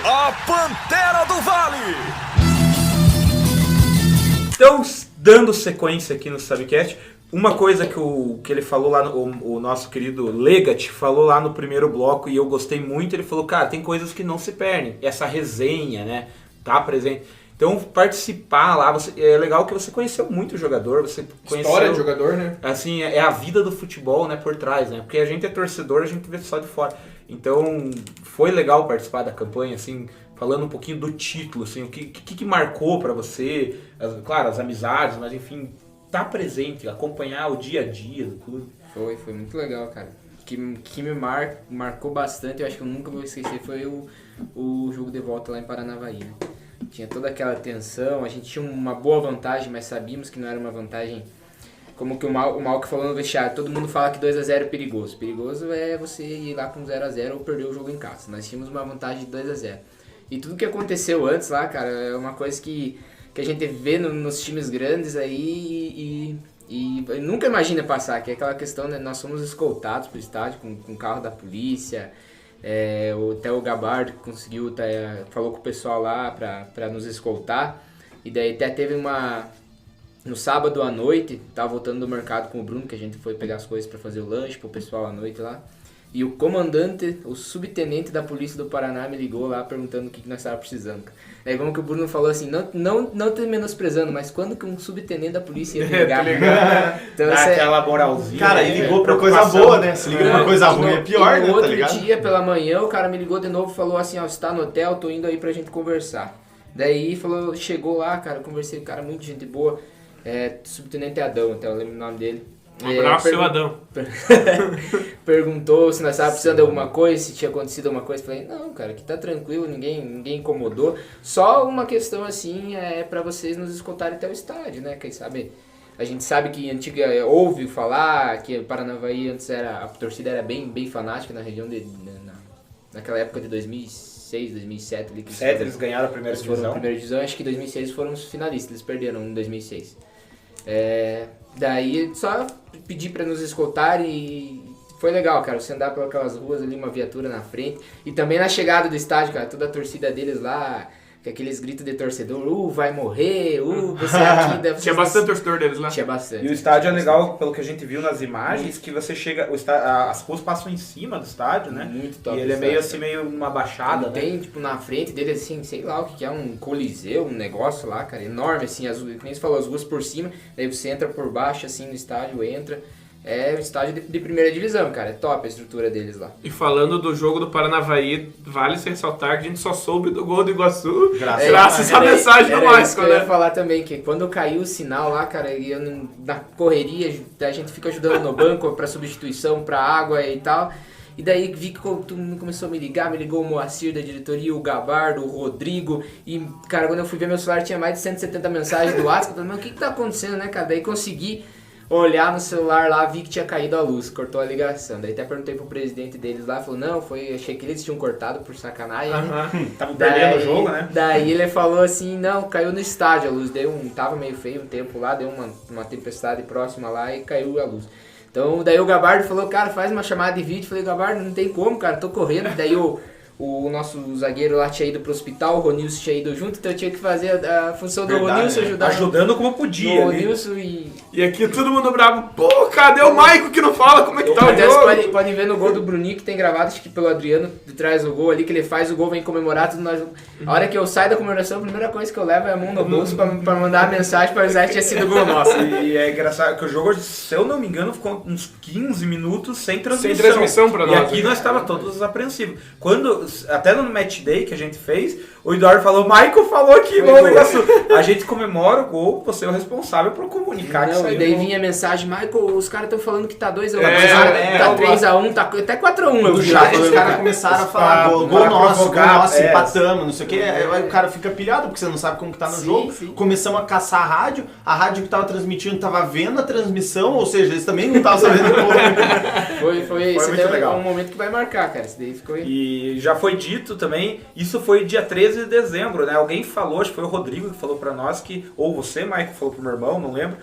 A Pantera do Vale. Então, dando sequência aqui no Subcast, uma coisa que ele falou lá, o nosso querido Legat falou lá no primeiro bloco e eu gostei muito, ele falou, cara, tem coisas que não se perdem, essa resenha, né, tá presente. Então, participar lá, é legal que você conheceu muito o jogador, você conheceu... História de jogador, né? Assim, é a vida do futebol, né, por trás, né? Porque a gente é torcedor, a gente vê só de fora. Então, foi legal participar da campanha, assim, falando um pouquinho do título, assim, o que marcou pra você, claro, as amizades, mas enfim, tá presente, acompanhar o dia a dia do clube. Foi muito legal, cara. O que me marcou bastante, eu acho que eu nunca vou esquecer, foi o jogo de volta lá em Paranavaí, né? Tinha toda aquela tensão, a gente tinha uma boa vantagem, mas sabíamos que não era uma vantagem, como que o Malco falou no vestiário, todo mundo fala que 2-0 é perigoso. Perigoso é você ir lá com 0-0 ou perder o jogo em casa. Nós tínhamos uma vantagem de 2-0. E tudo que aconteceu antes lá, cara, é uma coisa que a gente vê nos times grandes aí e nunca imagina passar, que é aquela questão, né, nós somos escoltados pro estádio com carro da polícia. Até o Gabardo conseguiu, falou com o pessoal lá pra nos escoltar, e daí até teve no sábado à noite, tava voltando do mercado com o Bruno, que a gente foi pegar as coisas pra fazer o lanche pro pessoal à noite lá, e o comandante, o subtenente da polícia do Paraná me ligou lá perguntando o que nós estávamos precisando. Aí como que o Bruno falou assim, não te menosprezando, mas quando que um subtenente da polícia ia me ligar? Então, dá aquela moralzinha. Cara, ele ligou pra coisa boa, né? Se liga pra coisa ruim é pior, né? No Tá outro ligado? dia, pela manhã, o cara me ligou de novo e falou assim, ó, você tá no hotel, tô indo aí pra gente conversar. Daí falou, chegou lá, cara, conversei com o cara, muito gente boa, subtenente Adão, até eu lembro o nome dele. Um abraço, seu Adão. Perguntou se nós estávamos precisando de alguma coisa, se tinha acontecido alguma coisa. Falei, não, cara, que tá tranquilo, ninguém incomodou. Só uma questão assim, pra vocês nos escutarem até o estádio, né? Quem sabe, a gente sabe que ouve falar que Paranavaí antes a torcida era bem fanática na região naquela época de 2006, 2007 ali. Eles ganharam a primeira divisão. Primeira divisão, acho que em 2006 foram os finalistas, eles perderam em 2006. Daí só pedi pra nos escoltarem e foi legal, cara, você andar por aquelas ruas ali, uma viatura na frente, e também na chegada do estádio, cara, toda a torcida deles lá, com aqueles gritos de torcedor, vai morrer, você aqui... Tinha bastante torcedor deles lá. Tinha bastante. E o estádio é legal, pelo que a gente viu nas imagens, que você chega, as ruas passam em cima do estádio, né? Muito top. E ele é meio assim, meio uma baixada, né? Tem, tipo, na frente dele, assim, sei lá o que é, um coliseu, um negócio lá, cara, enorme, assim, nem você falou, as ruas por cima, daí você entra por baixo, assim, no estádio, entra... É um estádio de primeira divisão, cara. É top a estrutura deles lá. E falando do jogo do Paranavaí, vale se ressaltar que a gente só soube do gol do Iguaçu Graças à mensagem do Márcio, Eu ia né? falar também que quando caiu o sinal lá, cara, na correria, a gente fica ajudando no banco pra substituição, pra água e tal. E daí vi que todo mundo começou a me ligou o Moacir da diretoria, o Gabardo, o Rodrigo. E, cara, quando eu fui ver meu celular tinha mais de 170 mensagens do WhatsApp. Eu falei, mas o que tá acontecendo, né, cara? Daí consegui olhar no celular lá, vi que tinha caído a luz, cortou a ligação. Daí até perguntei pro presidente deles lá, falou, não, achei que eles tinham cortado por sacanagem. Estavam perdendo o jogo, né? Daí ele falou assim, não, caiu no estádio a luz, tava meio feio um tempo lá, deu uma tempestade próxima lá e caiu a luz. Então daí o Gabardo falou, cara, faz uma chamada de vídeo. Falei, Gabardo, não tem como, cara, tô correndo. Daí o nosso zagueiro lá tinha ido pro hospital, o Ronilson tinha ido junto, então eu tinha que fazer a função do Ronilson, ajudando como podia. O Ronilson E aqui todo mundo bravo, pô, cadê o Maico que não fala como é que tá o jogo? Vocês podem ver no gol do Bruninho que tem gravado, acho que pelo Adriano, de trás do gol ali, que ele faz o gol, vem comemorar, tudo nós. A hora que eu saio da comemoração, a primeira coisa que eu levo é a mão no bolso pra mandar a mensagem pra avisar que tinha sido gol nosso. E é engraçado que o jogo, se eu não me engano, ficou uns 15 minutos sem transmissão. Sem transmissão pra nós. E aqui nós estávamos todos apreensivos. Até no match day que a gente fez, o Eduardo falou, Michael falou aqui, gol do Iguaçu. A gente comemora o gol, você é o responsável por comunicar que saiu. E daí vinha a mensagem, Michael, os caras estão falando que tá 2-1, tá 3-1, tá até 4-1. No chat os caras começaram a falar gol nosso, empatamos, não sei o que. Aí o cara fica pilhado porque você não sabe como que tá no jogo. Sim. Começamos a caçar a rádio que tava transmitindo tava vendo a transmissão, ou seja, eles também não estavam sabendo como. Foi muito legal. Um momento que vai marcar, cara. Esse daí ficou aí. E já foi dito também, isso foi dia 13 de dezembro, né? Alguém falou, acho que foi o Rodrigo que falou pra nós ou você, Mike, falou pro meu irmão, não lembro,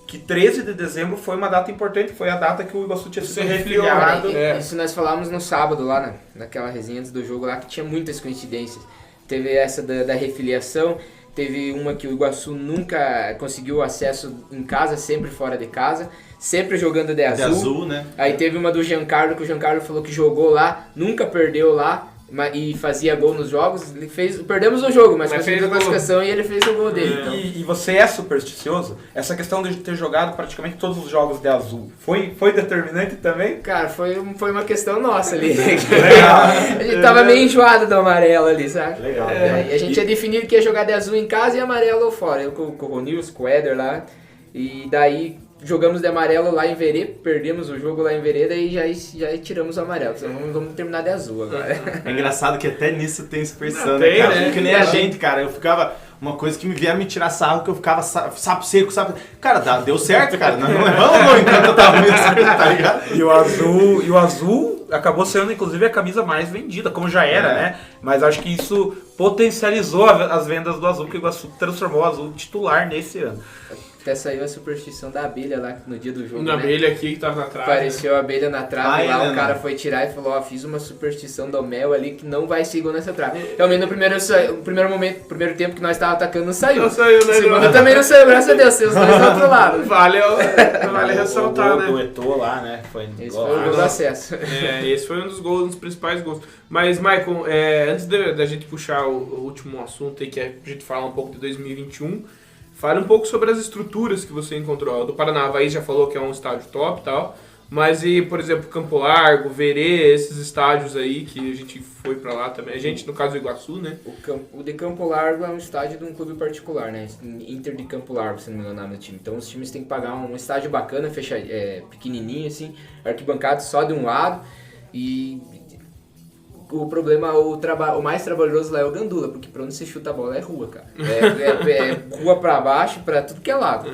que 13 de dezembro foi uma data importante, foi a data que o Iguaçu tinha sido refiliado. Isso nós falávamos no sábado lá, naquela resenha antes do jogo lá, que tinha muitas coincidências. Teve essa da refiliação, teve uma que o Iguaçu nunca conseguiu acesso em casa, sempre fora de casa, sempre jogando de azul. né? Aí teve uma do Giancarlo, que o Giancarlo falou que jogou lá, nunca perdeu lá, e fazia gol nos jogos, perdemos o jogo, mas Mas conseguimos fez a o gol. classificação e ele fez o gol dele. Então. E você é supersticioso? Essa questão de ter jogado praticamente todos os jogos de azul, foi determinante também? Cara, foi uma questão nossa ali. A gente tava meio enjoado do amarelo ali, sabe? Legal. E a gente tinha definido que ia jogar de azul em casa e amarelo fora. Eu com o Ronilson, com o Éder lá. E daí jogamos de amarelo lá em Verê, perdemos o jogo lá em Verê, daí já tiramos o amarelo. Então vamos terminar de azul agora. É engraçado que até nisso tem superstição, Não, né, tem, cara? né? Que nem a gente, cara. Eu ficava... Uma coisa que me via me tirar sarro, que eu ficava sapo seco, sapo... Cara, deu certo, cara. Nós não levamos gol enquanto eu tava meio certo, tá ligado? E o azul acabou sendo, inclusive, a camisa mais vendida, como já era, né? Mas acho que isso potencializou as vendas do azul, porque o Iguaçu transformou o azul titular nesse ano. Até saiu a superstição da abelha lá no dia do jogo, Na né? abelha aqui que tava na trave. Apareceu a abelha na trave lá, né, o cara mano? foi tirar e falou, ó, fiz uma superstição do mel ali que não vai ser gol nessa trave. Realmente no primeiro tempo que nós tava atacando não saiu. Não saiu, né? O segundo também não saiu, graças a Deus, saiu os dois do outro lado. Vale ressaltar, o gol do né? Eto'o lá, né? Foi Esse foi o gol do acesso. Esse foi um dos principais gols. Mas, Maicon, antes da gente puxar o último assunto aí, que é a gente falar um pouco de 2021, fale um pouco sobre as estruturas que você encontrou. Do Paranavaí já falou que é um estádio top e tal, mas e, por exemplo, Campo Largo, Verê, esses estádios aí que a gente foi pra lá também. A gente, no caso do Iguaçu, né? O de Campo Largo é um estádio de um clube particular, né? Inter de Campo Largo, se não me engano o nome do time. Então os times têm que pagar um estádio bacana, pequenininho assim, arquibancado só de um lado. E o problema, o mais trabalhoso lá é o Gandula, porque pra onde você chuta a bola é rua, cara. É rua pra baixo, pra tudo que é lado.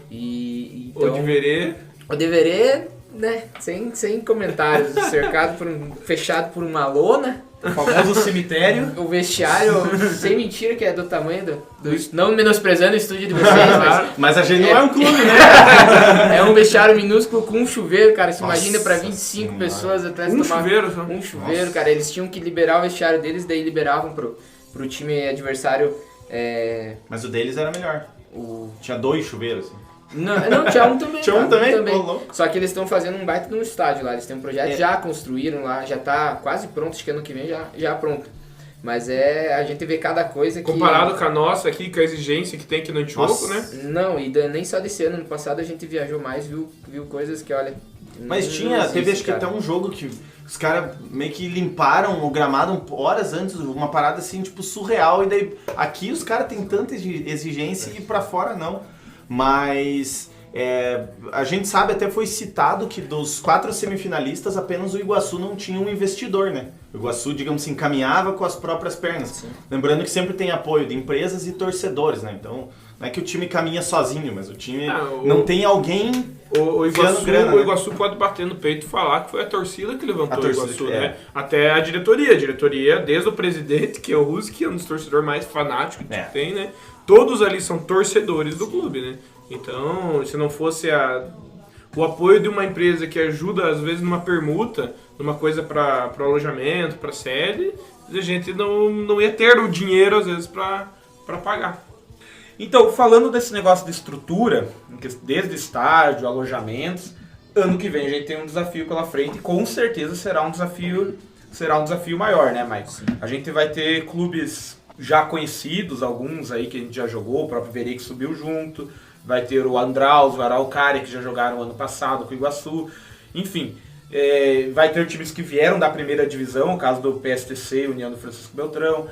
Então, O de Verê. o Deverê, né, sem comentários, fechado por uma lona. o famoso cemitério. O vestiário, sem mentira, que é do tamanho não menosprezando o estúdio de vocês, Mas a gente não é um clube, né? é um vestiário minúsculo com um chuveiro, cara. Se imagina pra Nossa 25 senhora. pessoas atrás Um tomar chuveiro só. um chuveiro, cara. Eles tinham que liberar o vestiário deles, daí liberavam pro time adversário. Mas o deles era melhor. Tinha 2 chuveiros, assim. Não, tinha um também. Tinha um cara, também? Ô, louco. Só que eles estão fazendo um baita num estádio lá. Eles têm um projeto, já construíram lá, já tá quase pronto, acho que ano que vem já pronto. Mas a gente vê cada coisa que... Comparado com a nossa aqui, com a exigência que tem aqui no Antioco, né? Não, nem só desse ano passado a gente viajou mais, viu coisas que, olha... Mas não existe, teve acho que cara. até um jogo que os caras meio que limparam o gramado horas antes, uma parada assim, tipo, surreal. E daí, aqui os caras têm tanta exigência e pra fora não. Mas a gente sabe, até foi citado que dos 4 semifinalistas, apenas o Iguaçu não tinha um investidor, né? O Iguaçu, digamos assim, caminhava com as próprias pernas. Sim. Lembrando que sempre tem apoio de empresas e torcedores, né? Então, não é que o time caminha sozinho, mas o time não tem alguém... O enfiando grana, né? Iguaçu pode bater no peito e falar que foi a torcida que levantou A o torcida, Iguaçu, né? Até a diretoria, desde o presidente, que é o Ruski, que é um dos torcedores mais fanáticos que tem, né? Todos ali são torcedores do clube, né? Então, se não fosse o apoio de uma empresa que ajuda, às vezes, numa permuta, numa coisa para alojamento, para sede, a gente não ia ter o dinheiro, às vezes, para pagar. Então, falando desse negócio de estrutura, desde estádio, alojamentos, ano que vem a gente tem um desafio pela frente e com certeza será um desafio maior, né, Maicon? A gente vai ter clubes já conhecidos, alguns aí que a gente já jogou, o próprio Verê que subiu junto, vai ter o Andraus, o Araucária, que já jogaram ano passado com o Iguaçu, enfim, vai ter times que vieram da primeira divisão, o caso do PSTC, União do Francisco Beltrão.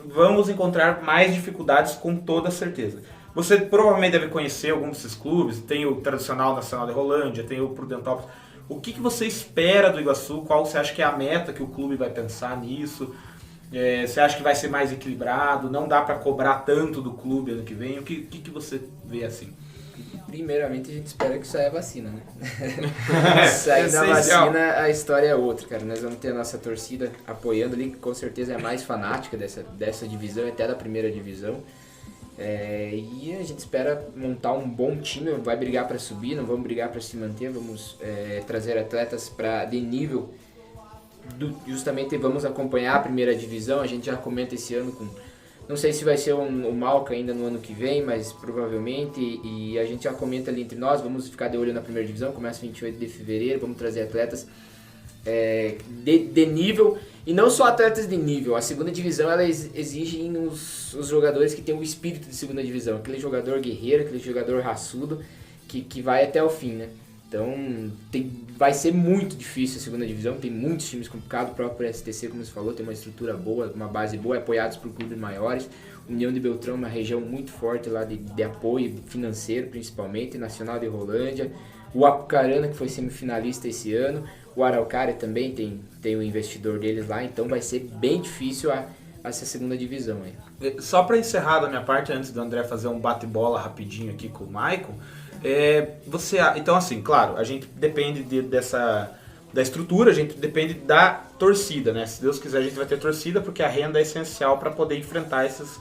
Vamos encontrar mais dificuldades com toda certeza. Você provavelmente deve conhecer algum desses clubes, tem o tradicional Nacional de Rolândia, tem o Prudentópolis. O que você espera do Iguaçu? Qual você acha que é a meta que o clube vai pensar nisso? Você acha que vai ser mais equilibrado? Não dá para cobrar tanto do clube ano que vem? O que você vê assim? Primeiramente a gente espera que saia a vacina, né? Sair da essencial. vacina, a história é outra, cara. Nós vamos ter a nossa torcida apoiando ali, que com certeza é a mais fanática dessa divisão, até da primeira divisão. E a gente espera montar um bom time, vai brigar para subir, não vamos brigar para se manter, vamos trazer atletas de nível. Justamente vamos acompanhar a primeira divisão, a gente já comenta esse ano com... Não sei se vai ser o Malca ainda no ano que vem, mas provavelmente, e a gente já comenta ali entre nós, vamos ficar de olho na primeira divisão, começa 28 de fevereiro, vamos trazer atletas de nível, e não só atletas de nível. A segunda divisão ela exige os jogadores que têm o espírito de segunda divisão, aquele jogador guerreiro, aquele jogador raçudo que vai até o fim, né? Então vai ser muito difícil a segunda divisão, tem muitos times complicados, o próprio STC, como você falou, tem uma estrutura boa, uma base boa, apoiados por clubes maiores. União de Beltrão, uma região muito forte lá de apoio financeiro, principalmente, Nacional de Rolândia, o Apucarana, que foi semifinalista esse ano, o Araucária também tem o investidor deles lá, então vai ser bem difícil essa segunda divisão aí. Só para encerrar da minha parte, antes do André fazer um bate-bola rapidinho aqui com o Maicon, então assim, claro, a gente depende da estrutura, a gente depende da torcida, né? Se Deus quiser a gente vai ter torcida, porque a renda é essencial para poder enfrentar esses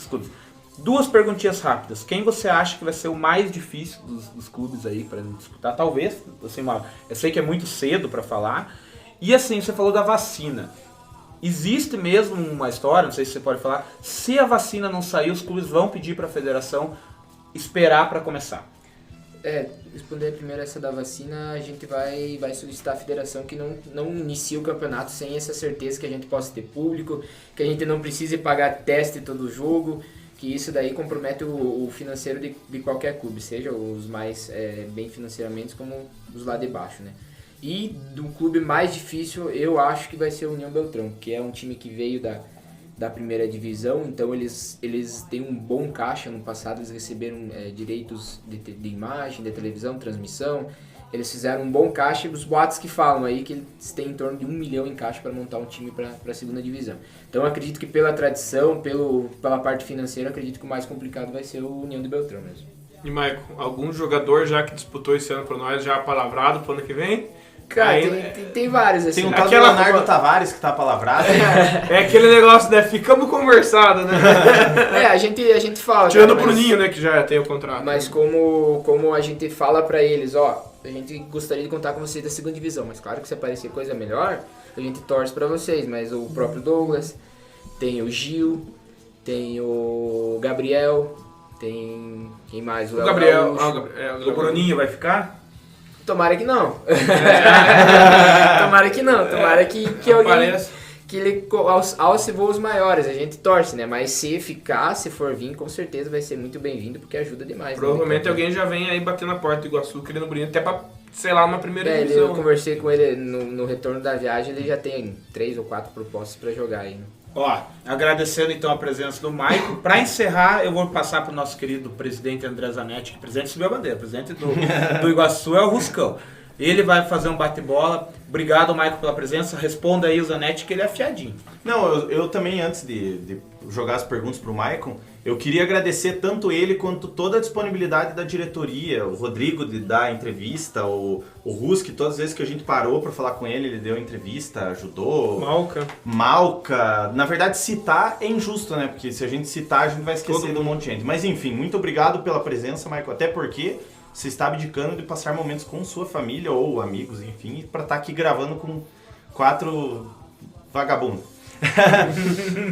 clubes. 2 perguntinhas rápidas. Quem você acha que vai ser o mais difícil dos clubes aí para disputar? Talvez, assim, eu sei que é muito cedo para falar. E assim, você falou da vacina. Existe mesmo uma história, não sei se você pode falar, se a vacina não sair, os clubes vão pedir para a federação esperar para começar. Responder primeiro essa da vacina, a gente vai solicitar à federação que não inicie o campeonato sem essa certeza que a gente possa ter público, que a gente não precise pagar teste todo jogo, que isso daí compromete o financeiro de qualquer clube, seja os mais bem financeiramente como os lá de baixo, né? E do clube mais difícil, eu acho que vai ser o União Beltrão, que é um time que veio da primeira divisão, então eles têm um bom caixa. No passado eles receberam direitos de imagem, de televisão, transmissão, eles fizeram um bom caixa, e os boatos que falam aí que eles têm em torno de 1 milhão em caixa para montar um time para a segunda divisão. Então eu acredito que pela tradição, pela parte financeira, eu acredito que o mais complicado vai ser o União de Beltrão mesmo. E Maicon, algum jogador já que disputou esse ano para nós já palavrado pro ano que vem? Cara, tem vários assim. Tem um tal do Leonardo Tavares que tá palavrado. É aquele negócio, né? Ficamos conversados, né? A gente fala. Tirando cara, o Bruninho, né? Que já tem o contrato. Mas como a gente fala pra eles, a gente gostaria de contar com vocês da segunda divisão, mas claro que se aparecer coisa melhor, a gente torce pra vocês. Mas o próprio Douglas, tem o Gil, tem o Gabriel, tem quem mais? O Gabriel. O Bruninho vai ficar? Tomara que não. Tomara que não. Tomara que alguém... Que ele alce voos maiores. A gente torce, né? Mas se for vir, com certeza vai ser muito bem-vindo, porque ajuda demais. Provavelmente alguém já vem aí bater na porta do Iguaçu querendo Bruninho, até pra, sei lá, uma primeira divisão. Eu conversei com ele no retorno da viagem, ele já tem 3 ou 4 propostas pra jogar aí, né? Agradecendo então a presença do Maicon. Para encerrar, eu vou passar para o nosso querido presidente André Zanetti, que presidente subiu a bandeira, presidente do Iguaçu é o Ruscão. Ele vai fazer um bate-bola. Obrigado, Maicon, pela presença. Responda aí o Zanetti, que ele é afiadinho. Não, eu também, antes de jogar as perguntas pro Maicon, eu queria agradecer tanto ele quanto toda a disponibilidade da diretoria, o Rodrigo de dar entrevista, o Ruski, todas as vezes que a gente parou para falar com ele deu entrevista, ajudou. Malca. Na verdade, citar é injusto, né? Porque se a gente citar, a gente vai esquecer de um monte de gente. Mas enfim, muito obrigado pela presença, Maicon, até porque você está abdicando de passar momentos com sua família ou amigos, enfim, para estar aqui gravando com 4 vagabundos.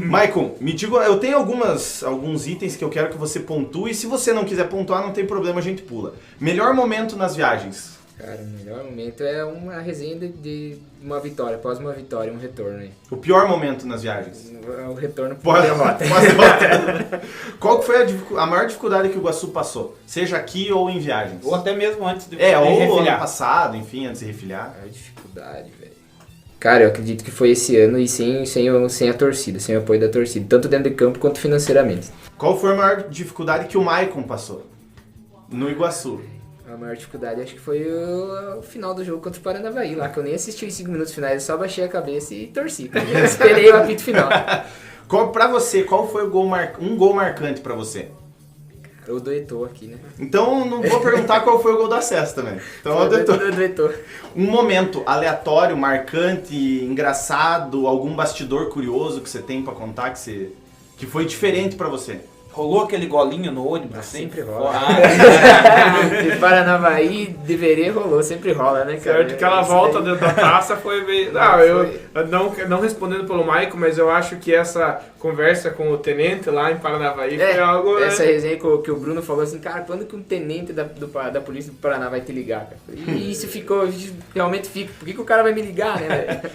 Maicon, me diga, eu tenho alguns itens que eu quero que você pontue. Se você não quiser pontuar, não tem problema, a gente pula. Melhor momento nas viagens? Cara, o melhor momento é uma resenha de uma vitória, após uma vitória, um retorno aí. O pior momento nas viagens? O retorno pós-derrota. Qual que foi a maior dificuldade que o Iguaçu passou? Seja aqui ou em viagens? Ou até mesmo antes de ou refiliar. ano passado, enfim, antes de refiliar. A dificuldade, velho. Cara, eu acredito que foi esse ano e sem a torcida, sem o apoio da torcida, tanto dentro de campo quanto financeiramente. Qual foi a maior dificuldade que o Maicon passou no Iguaçu? A maior dificuldade acho que foi o final do jogo contra o Paranavaí lá, que eu nem assisti os 5 minutos finais, eu só baixei a cabeça e torci. Eu esperei o apito final. Pra você, qual foi um gol marcante pra você? O do Eto'o aqui, né? Então não vou perguntar qual foi o gol da Cesta também. Então é do Eto'o. Um momento aleatório, marcante, engraçado, algum bastidor curioso que você tem pra contar que foi diferente pra você? Rolou aquele golinho no ônibus? Assim? Sempre rola. Ah, De Paranavaí, deveria rolou, sempre rola, né, cara? Certo, aquela Isso volta daí. dentro da taça foi meio... Não, eu não respondendo pelo Maicon, mas eu acho que essa conversa com o tenente lá em Paranavaí foi algo... Essa né? resenha que o Bruno falou assim, cara, quando que um tenente da polícia do Paraná vai te ligar, cara? E isso ficou, realmente fica, por que o cara vai me ligar, né, velho?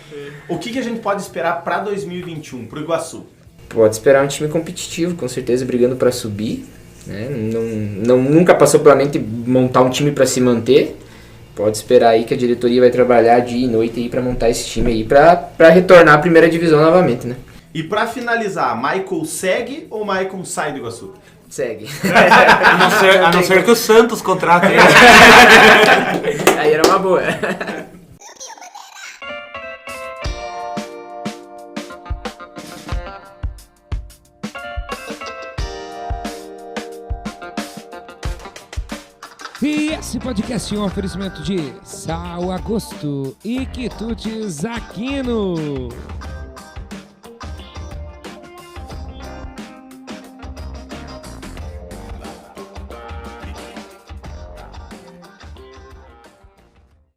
O que a gente pode esperar pra 2021, pro Iguaçu? Pode esperar um time competitivo, com certeza brigando pra subir, né? Nunca passou pela mente montar um time pra se manter. Pode esperar aí que a diretoria vai trabalhar dia e noite aí pra montar esse time aí pra retornar à primeira divisão novamente, né? E pra finalizar, Michael segue ou Michael sai do Iguaçu? Segue. a não ser que o Santos contrate ele. Aí era uma boa. E esse podcast é um oferecimento de Sal Agosto e Quitutes Aquino.